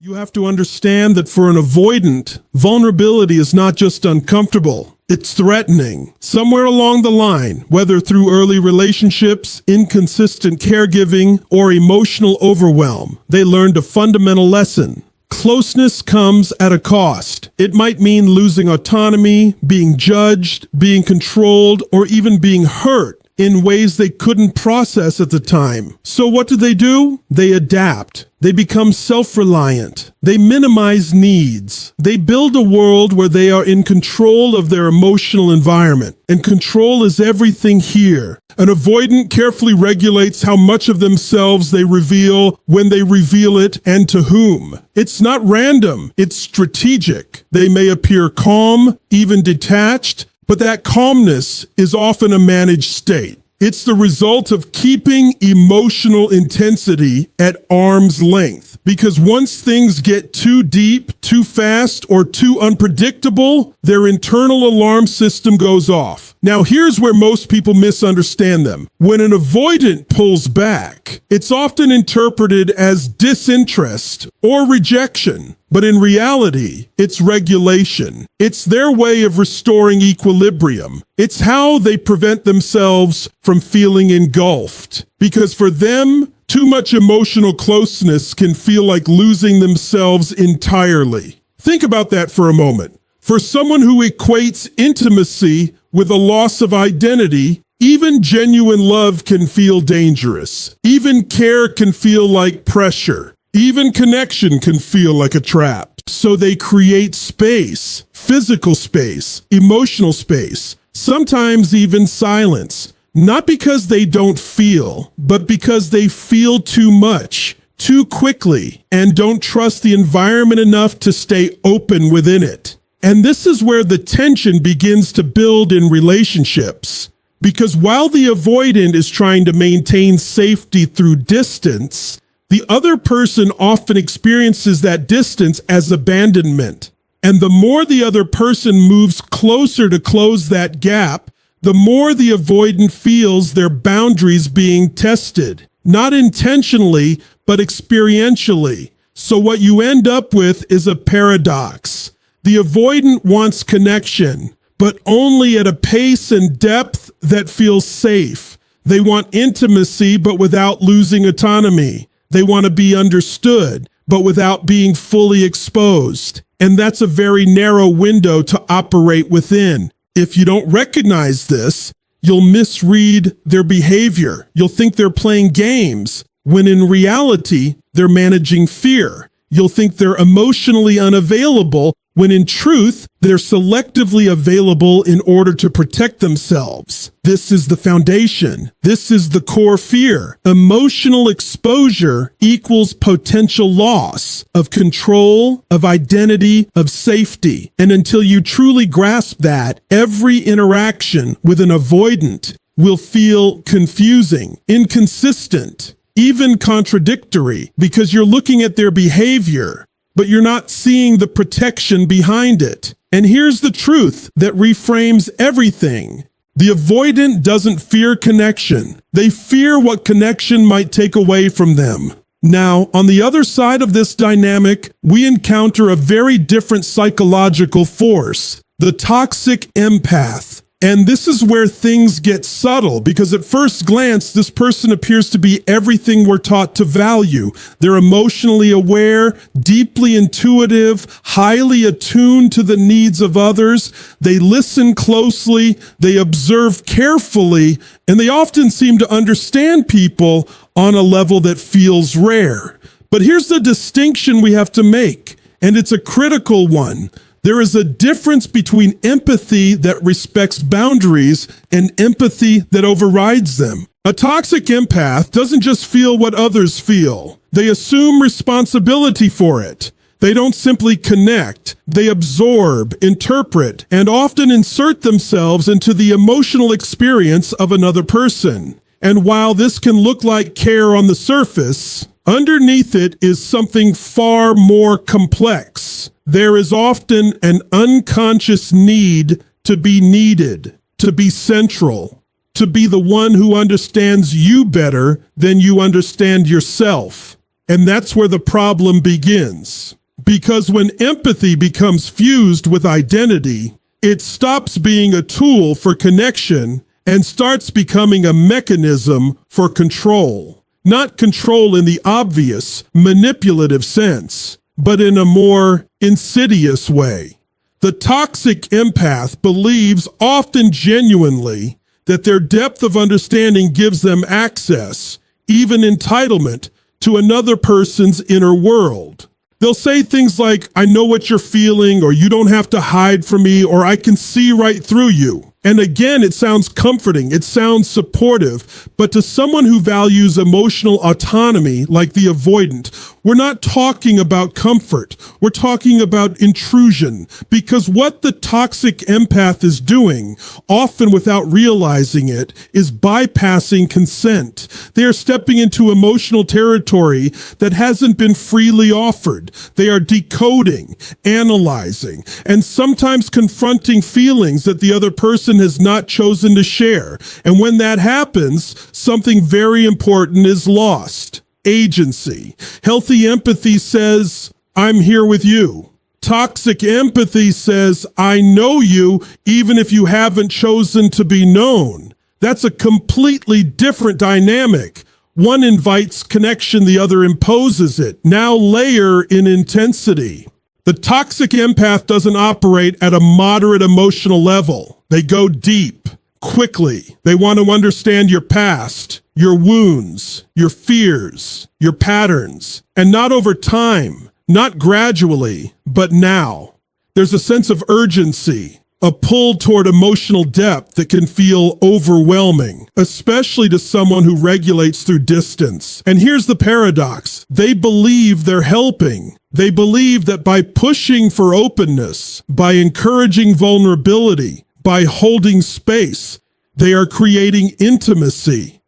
You have to understand that for an avoidant, vulnerability is not just uncomfortable, it's threatening. Somewhere along the line, whether through early relationships, inconsistent caregiving, or emotional overwhelm, they learned a fundamental lesson. Closeness comes at a cost. It might mean losing autonomy, being judged, being controlled, or even being hurt in ways they couldn't process at the time. So what do? They adapt. They become self-reliant. They minimize needs. They build a world where they are in control of their emotional environment. And control is everything here. An avoidant carefully regulates how much of themselves they reveal, when they reveal it, and to whom. It's not random. It's strategic. They may appear calm, even detached, but that calmness is often a managed state. It's the result of keeping emotional intensity at arm's length. Because once things get too deep, too fast, or too unpredictable, their internal alarm system goes off. Now here's where most people misunderstand them. When an avoidant pulls back, it's often interpreted as disinterest or rejection. But in reality, it's regulation. It's their way of restoring equilibrium. It's how they prevent themselves from feeling engulfed. Because for them, too much emotional closeness can feel like losing themselves entirely. Think about that for a moment. For someone who equates intimacy with a loss of identity, even genuine love can feel dangerous. Even care can feel like pressure. Even connection can feel like a trap. So they create space, physical space, emotional space, sometimes even silence. Not because they don't feel, but because they feel too much, too quickly, and don't trust the environment enough to stay open within it. And this is where the tension begins to build in relationships. Because while the avoidant is trying to maintain safety through distance, the other person often experiences that distance as abandonment. And the more the other person moves closer to close that gap, the more the avoidant feels their boundaries being tested. Not intentionally, but experientially. So what you end up with is a paradox. The avoidant wants connection, but only at a pace and depth that feels safe. They want intimacy, but without losing autonomy. They want to be understood, but without being fully exposed. And that's a very narrow window to operate within. If you don't recognize this, you'll misread their behavior. You'll think they're playing games, when in reality, they're managing fear. You'll think they're emotionally unavailable, when in truth, they're selectively available in order to protect themselves. This is the foundation. This is the core fear. Emotional exposure equals potential loss of control, of identity, of safety. And until you truly grasp that, every interaction with an avoidant will feel confusing, inconsistent, even contradictory, because you're looking at their behavior, but you're not seeing the protection behind it. And here's the truth that reframes everything. The avoidant doesn't fear connection. They fear what connection might take away from them. Now, on the other side of this dynamic, we encounter a very different psychological force, the toxic empath. And this is where things get subtle, because at first glance, this person appears to be everything we're taught to value. They're emotionally aware, deeply intuitive, highly attuned to the needs of others. They listen closely, they observe carefully, and they often seem to understand people on a level that feels rare. But here's the distinction we have to make, and it's a critical one. There is a difference between empathy that respects boundaries and empathy that overrides them. A toxic empath doesn't just feel what others feel. They assume responsibility for it. They don't simply connect. They absorb, interpret, and often insert themselves into the emotional experience of another person. And while this can look like care on the surface, underneath it is something far more complex. There is often an unconscious need to be needed, to be central, to be the one who understands you better than you understand yourself. And that's where the problem begins. Because when empathy becomes fused with identity, it stops being a tool for connection and starts becoming a mechanism for control. Not control in the obvious, manipulative sense, but in a more insidious way. The toxic empath believes, often genuinely, that their depth of understanding gives them access, even entitlement, to another person's inner world. They'll say things like, "I know what you're feeling," or "You don't have to hide from me," or "I can see right through you." And again, it sounds comforting, it sounds supportive, but to someone who values emotional autonomy, like the avoidant, we're not talking about comfort. We're talking about intrusion, because what the toxic empath is doing, often without realizing it, is bypassing consent. They are stepping into emotional territory that hasn't been freely offered. They are decoding, analyzing, and sometimes confronting feelings that the other person has not chosen to share. And when that happens, something very important is lost. Agency. Healthy empathy says, "I'm here with you." Toxic empathy says, "I know you even if you haven't chosen to be known." That's a completely different dynamic. One invites connection, the other imposes it. Now layer in intensity. The toxic empath doesn't operate at a moderate emotional level. They go deep, quickly. They want to understand your past, your wounds, your fears, your patterns, and not over time, not gradually, but now. There's a sense of urgency, a pull toward emotional depth that can feel overwhelming, especially to someone who regulates through distance. And here's the paradox. They believe they're helping. They believe that by pushing for openness, by encouraging vulnerability, by holding space, they are creating intimacy.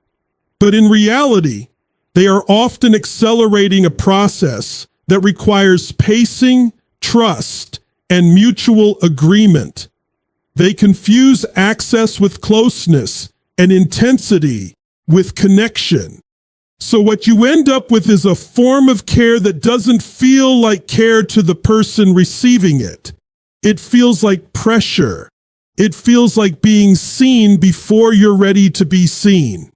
But in reality, they are often accelerating a process that requires pacing, trust, and mutual agreement. They confuse access with closeness and intensity with connection. So what you end up with is a form of care that doesn't feel like care to the person receiving it. It feels like pressure. It feels like being seen before you're ready to be seen.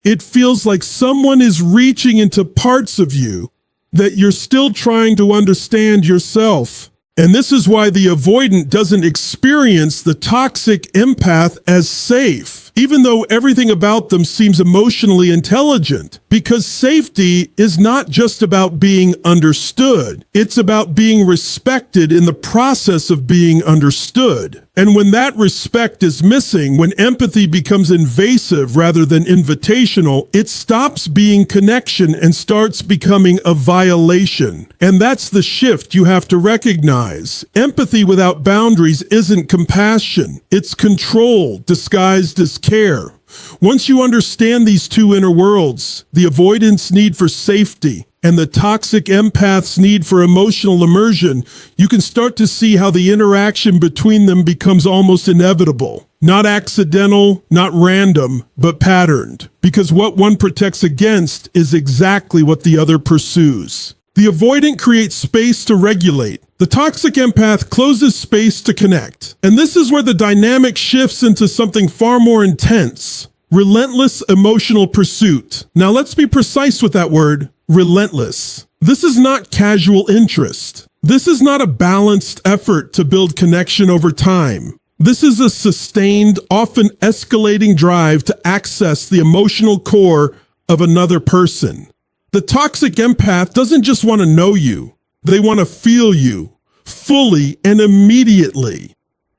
It feels like someone is reaching into parts of you that you're still trying to understand yourself. And this is why the avoidant doesn't experience the toxic empath as safe, even though everything about them seems emotionally intelligent. Because safety is not just about being understood. It's about being respected in the process of being understood. And when that respect is missing, when empathy becomes invasive rather than invitational, it stops being connection and starts becoming a violation. And that's the shift you have to recognize. Empathy without boundaries isn't compassion. It's control disguised as care. Once you understand these two inner worlds, the avoidant's need for safety and the toxic empath's need for emotional immersion, you can start to see how the interaction between them becomes almost inevitable. Not accidental, not random, but patterned. Because what one protects against is exactly what the other pursues. The avoidant creates space to regulate. The toxic empath closes space to connect. And this is where the dynamic shifts into something far more intense. Relentless emotional pursuit. Now let's be precise with that word, relentless. This is not casual interest. This is not a balanced effort to build connection over time. This is a sustained, often escalating drive to access the emotional core of another person. The toxic empath doesn't just want to know you. They want to feel you fully and immediately.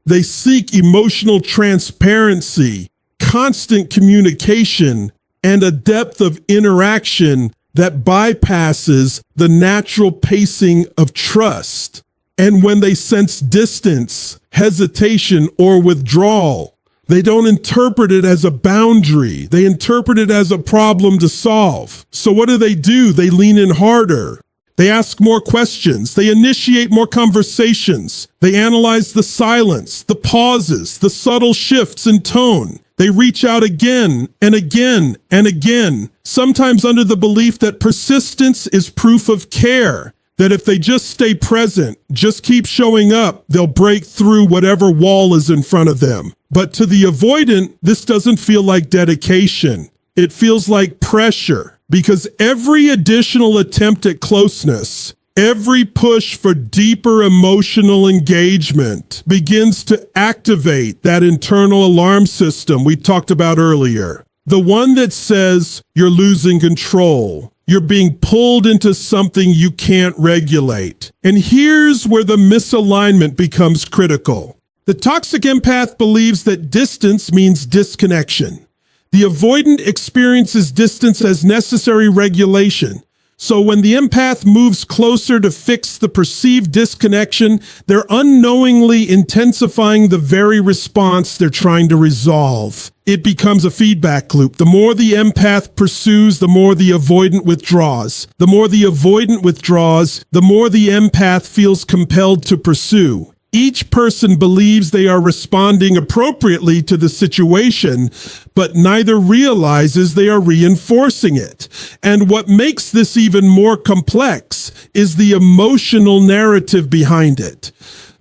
They seek emotional transparency, constant communication, and a depth of interaction that bypasses the natural pacing of trust. And when they sense distance, hesitation, or withdrawal, they don't interpret it as a boundary. They interpret it as a problem to solve. So what do? They lean in harder. They ask more questions. They initiate more conversations. They analyze the silence, the pauses, the subtle shifts in tone. They reach out again and again and again, sometimes under the belief that persistence is proof of care, that if they just stay present, just keep showing up, they'll break through whatever wall is in front of them. But to the avoidant, this doesn't feel like dedication. It feels like pressure, because every additional attempt at closeness, every push for deeper emotional engagement begins to activate that internal alarm system we talked about earlier. The one that says you're losing control. You're being pulled into something you can't regulate. And here's where the misalignment becomes critical. The toxic empath believes that distance means disconnection. The avoidant experiences distance as necessary regulation. So when the empath moves closer to fix the perceived disconnection, they're unknowingly intensifying the very response they're trying to resolve. It becomes a feedback loop. The more the empath pursues, the more the avoidant withdraws. The more the avoidant withdraws, the more the empath feels compelled to pursue. Each person believes they are responding appropriately to the situation, but neither realizes they are reinforcing it. And what makes this even more complex is the emotional narrative behind it.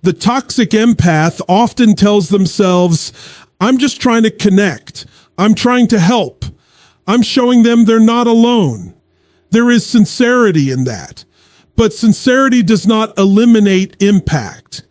The toxic empath often tells themselves, I'm just trying to connect. I'm trying to help. I'm showing them they're not alone. There is sincerity in that, but sincerity does not eliminate impact.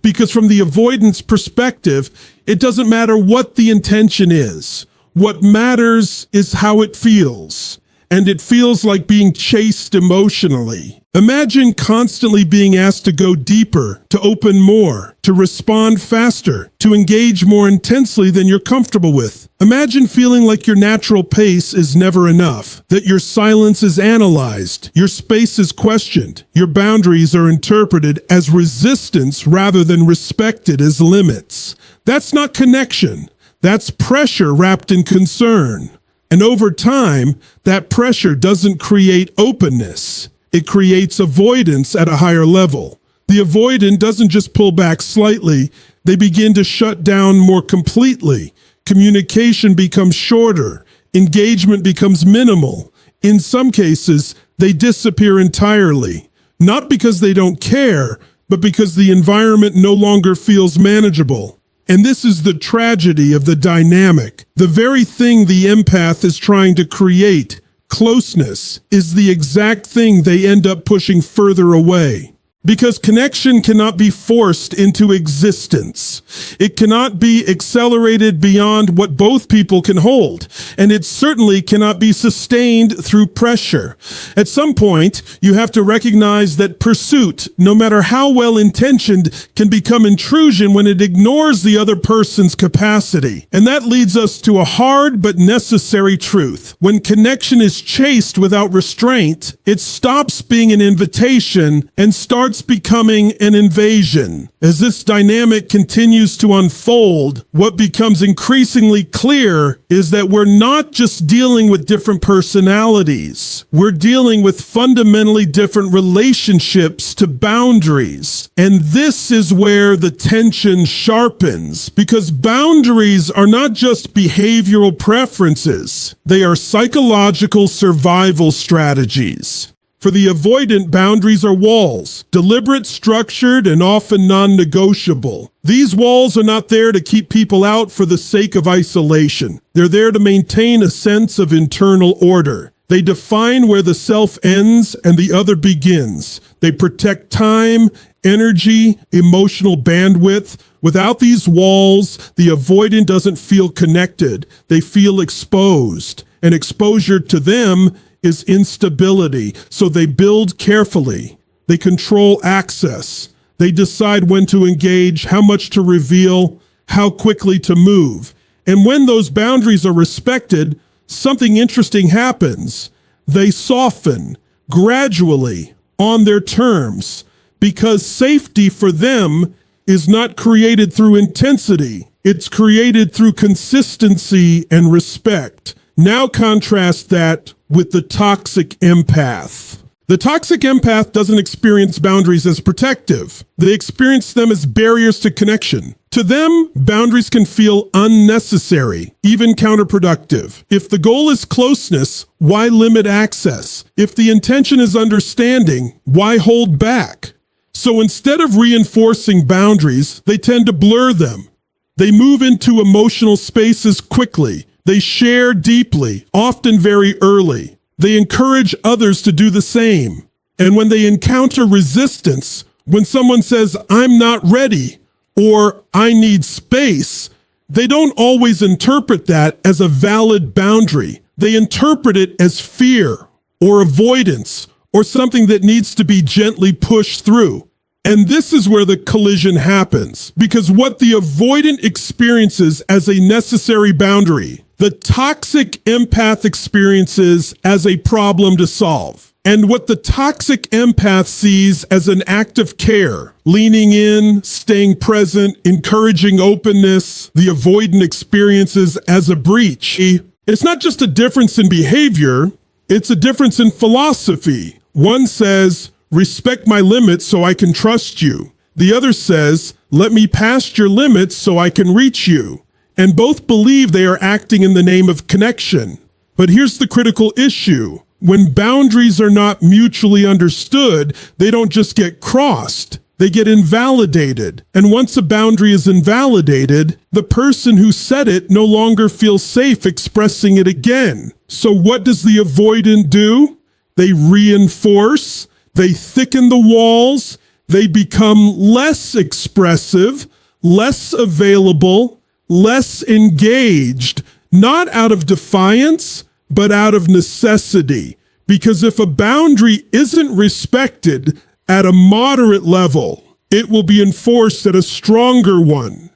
Because from the avoidance perspective, it doesn't matter what the intention is. What matters is how it feels. And it feels like being chased emotionally. Imagine constantly being asked to go deeper, to open more, to respond faster, to engage more intensely than you're comfortable with. Imagine feeling like your natural pace is never enough, that your silence is analyzed, your space is questioned, your boundaries are interpreted as resistance rather than respected as limits. That's not connection. That's pressure wrapped in concern. And over time, that pressure doesn't create openness. It creates avoidance at a higher level. The avoidant doesn't just pull back slightly, they begin to shut down more completely. Communication becomes shorter. Engagement becomes minimal. In some cases, they disappear entirely. Not because they don't care, but because the environment no longer feels manageable. And this is the tragedy of the dynamic. The very thing the empath is trying to create, closeness, is the exact thing they end up pushing further away. Because connection cannot be forced into existence. It cannot be accelerated beyond what both people can hold. And it certainly cannot be sustained through pressure. At some point, you have to recognize that pursuit, no matter how well intentioned, can become intrusion when it ignores the other person's capacity. And that leads us to a hard but necessary truth. When connection is chased without restraint, it stops being an invitation and starts becoming an invasion. As this dynamic continues to unfold, what becomes increasingly clear is that we're not just dealing with different personalities. We're dealing with fundamentally different relationships to boundaries. And this is where the tension sharpens, because boundaries are not just behavioral preferences. They are psychological survival strategies. For the avoidant, boundaries are walls, deliberate, structured, and often non-negotiable. These walls are not there to keep people out for the sake of isolation. They're there to maintain a sense of internal order. They define where the self ends and the other begins. They protect time, energy, emotional bandwidth. Without these walls, the avoidant doesn't feel connected. They feel exposed. And exposure to them is instability. So they build carefully. They control access. They decide when to engage, how much to reveal, how quickly to move. And when those boundaries are respected, something interesting happens. They soften gradually on their terms, because safety for them is not created through intensity. It's created through consistency and respect. Now contrast that with the toxic empath. The toxic empath doesn't experience boundaries as protective. They experience them as barriers to connection. To them, boundaries can feel unnecessary, even counterproductive. If the goal is closeness, why limit access? If the intention is understanding, why hold back? So instead of reinforcing boundaries, they tend to blur them. They move into emotional spaces quickly. They share deeply, often very early. They encourage others to do the same. And when they encounter resistance, when someone says, "I'm not ready," or "I need space," they don't always interpret that as a valid boundary. They interpret it as fear or avoidance or something that needs to be gently pushed through. And this is where the collision happens, because what the avoidant experiences as a necessary boundary, the toxic empath experiences as a problem to solve. And what the toxic empath sees as an act of care, leaning in, staying present, encouraging openness, the avoidant experiences as a breach. It's not just a difference in behavior, it's a difference in philosophy. One says, "Respect my limits so I can trust you." The other says, "Let me past your limits so I can reach you." And both believe they are acting in the name of connection. But here's the critical issue. When boundaries are not mutually understood, they don't just get crossed, they get invalidated. And once a boundary is invalidated, the person who set it no longer feels safe expressing it again. So what does the avoidant do? They reinforce, they thicken the walls, they become less expressive, less available, less engaged, not out of defiance, but out of necessity. Because if a boundary isn't respected at a moderate level, it will be enforced at a stronger one.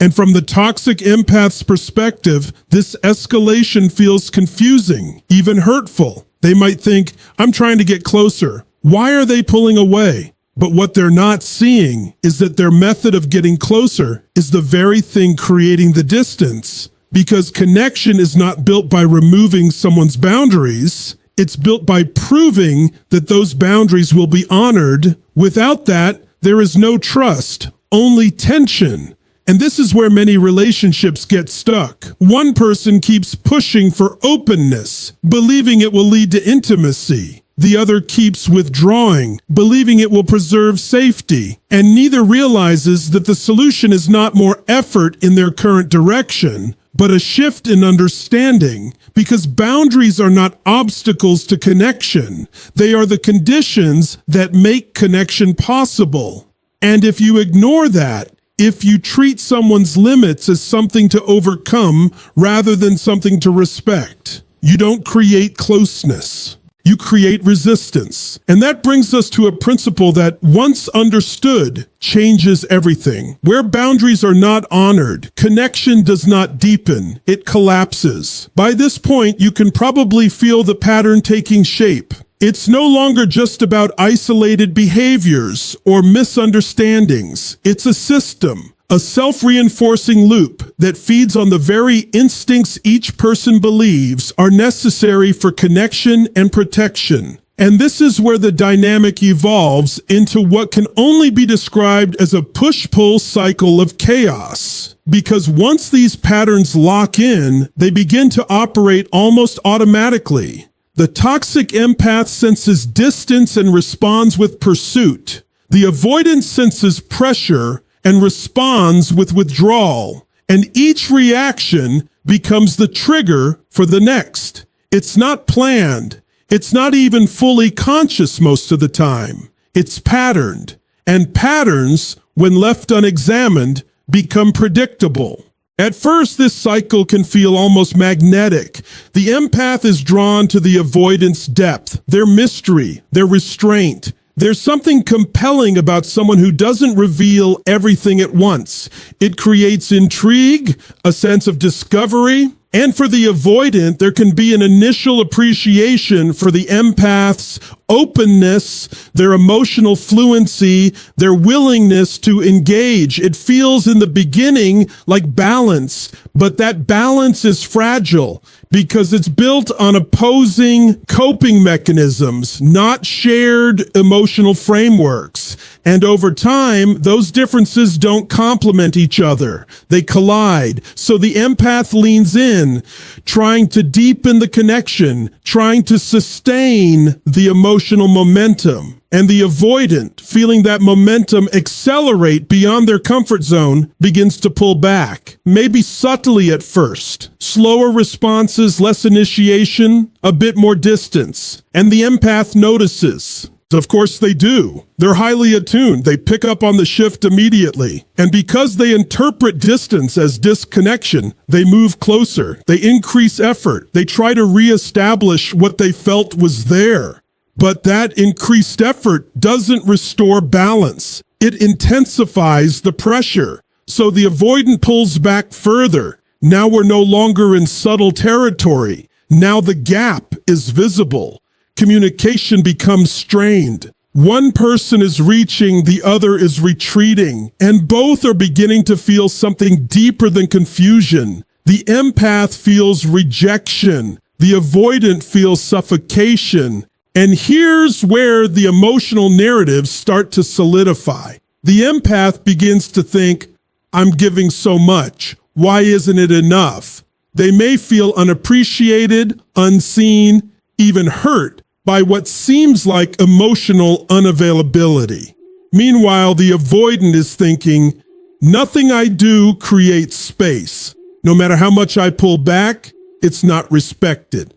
And from the toxic empath's perspective, this escalation feels confusing, even hurtful. They might think, "I'm trying to get closer. Why are they pulling away?" But what they're not seeing is that their method of getting closer is the very thing creating the distance. Because connection is not built by removing someone's boundaries. It's built by proving that those boundaries will be honored. Without that, there is no trust, only tension. And this is where many relationships get stuck. One person keeps pushing for openness, believing it will lead to intimacy. The other keeps withdrawing, believing it will preserve safety. And neither realizes that the solution is not more effort in their current direction, but a shift in understanding, because boundaries are not obstacles to connection. They are the conditions that make connection possible. And if you ignore that, if you treat someone's limits as something to overcome rather than something to respect, you don't create closeness. You create resistance. And that brings us to a principle that, once understood, changes everything. Where boundaries are not honored, connection does not deepen, it collapses. By this point, you can probably feel the pattern taking shape. It's no longer just about isolated behaviors or misunderstandings. It's a system, a self-reinforcing loop that feeds on the very instincts each person believes are necessary for connection and protection. And this is where the dynamic evolves into what can only be described as a push-pull cycle of chaos. Because once these patterns lock in, they begin to operate almost automatically. The toxic empath senses distance and responds with pursuit. The avoidant senses pressure and responds with withdrawal, and each reaction becomes the trigger for the next. It's not planned. It's not even fully conscious most of the time. It's patterned, and patterns, when left unexamined, become predictable. At first, this cycle can feel almost magnetic. The empath is drawn to the avoidant's depth, their mystery, their restraint. There's something compelling about someone who doesn't reveal everything at once. It creates intrigue, a sense of discovery, and for the avoidant, there can be an initial appreciation for the empath's openness, their emotional fluency, their willingness to engage. It feels in the beginning like balance, but that balance is fragile because it's built on opposing coping mechanisms, not shared emotional frameworks. And over time, those differences don't complement each other. They collide. So the empath leans in, trying to deepen the connection, trying to sustain the emotional momentum. And the avoidant, feeling that momentum accelerate beyond their comfort zone, begins to pull back, maybe subtly at first. Slower responses, less initiation, a bit more distance. And the empath notices. Of course they do. They're highly attuned. They pick up on the shift immediately. And because they interpret distance as disconnection, they move closer. They increase effort. They try to reestablish what they felt was there. But that increased effort doesn't restore balance. It intensifies the pressure. So the avoidant pulls back further. Now we're no longer in subtle territory. Now the gap is visible. Communication becomes strained. One person is reaching, the other is retreating, and both are beginning to feel something deeper than confusion. The empath feels rejection. The avoidant feels suffocation. And here's where the emotional narratives start to solidify. The empath begins to think, I'm giving so much. Why isn't it enough? They may feel unappreciated, unseen, even hurt by what seems like emotional unavailability. Meanwhile, the avoidant is thinking, nothing I do creates space. No matter how much I pull back, it's not respected.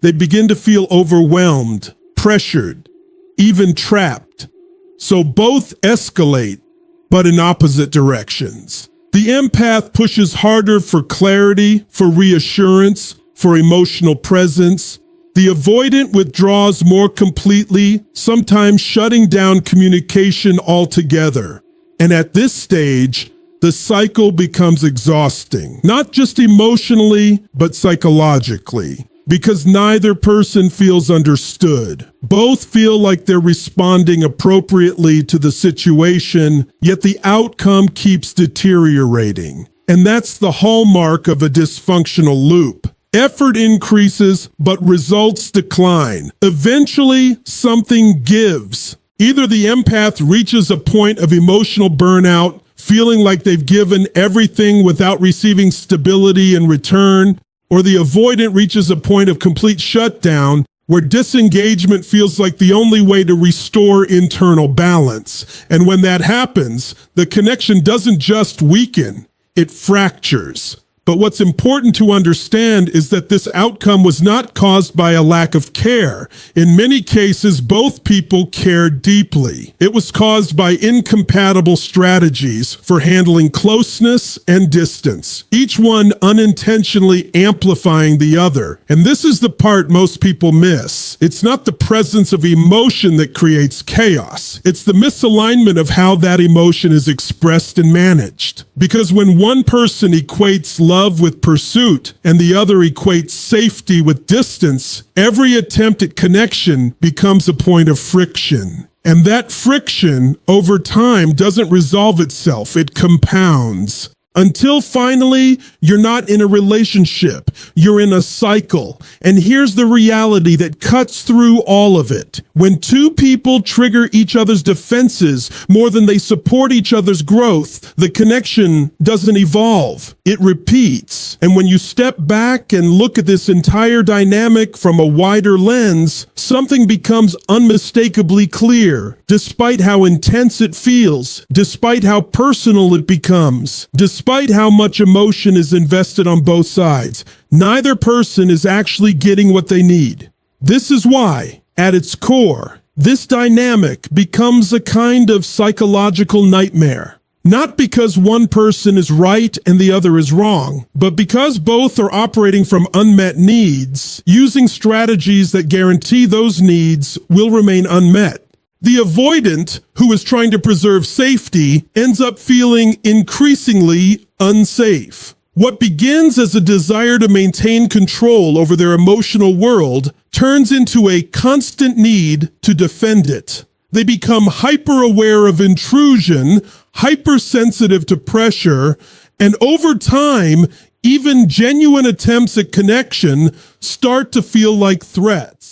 They begin to feel overwhelmed, pressured, even trapped. So both escalate, but in opposite directions. The empath pushes harder for clarity, for reassurance, for emotional presence. The avoidant withdraws more completely, sometimes shutting down communication altogether. And at this stage, the cycle becomes exhausting, not just emotionally, but psychologically. Because neither person feels understood. Both feel like they're responding appropriately to the situation, yet the outcome keeps deteriorating. And that's the hallmark of a dysfunctional loop. Effort increases, but results decline. Eventually, something gives. Either the empath reaches a point of emotional burnout, feeling like they've given everything without receiving stability in return, or the avoidant reaches a point of complete shutdown where disengagement feels like the only way to restore internal balance. And when that happens, the connection doesn't just weaken, it fractures. But what's important to understand is that this outcome was not caused by a lack of care. In many cases, both people cared deeply. It was caused by incompatible strategies for handling closeness and distance, each one unintentionally amplifying the other. And this is the part most people miss. It's not the presence of emotion that creates chaos. It's the misalignment of how that emotion is expressed and managed. Because when one person equates love with pursuit and the other equates safety with distance, every attempt at connection becomes a point of friction. And that friction, over time, doesn't resolve itself. It compounds. Until finally, you're not in a relationship, you're in a cycle. And here's the reality that cuts through all of it. When two people trigger each other's defenses more than they support each other's growth, the connection doesn't evolve, it repeats. And when you step back and look at this entire dynamic from a wider lens, something becomes unmistakably clear. Despite how intense it feels, despite how personal it becomes, despite how much emotion is invested on both sides, neither person is actually getting what they need. This is why, at its core, this dynamic becomes a kind of psychological nightmare. Not because one person is right and the other is wrong, but because both are operating from unmet needs, using strategies that guarantee those needs will remain unmet. The avoidant, who is trying to preserve safety, ends up feeling increasingly unsafe. What begins as a desire to maintain control over their emotional world turns into a constant need to defend it. They become hyper-aware of intrusion, hypersensitive to pressure, and over time, even genuine attempts at connection start to feel like threats.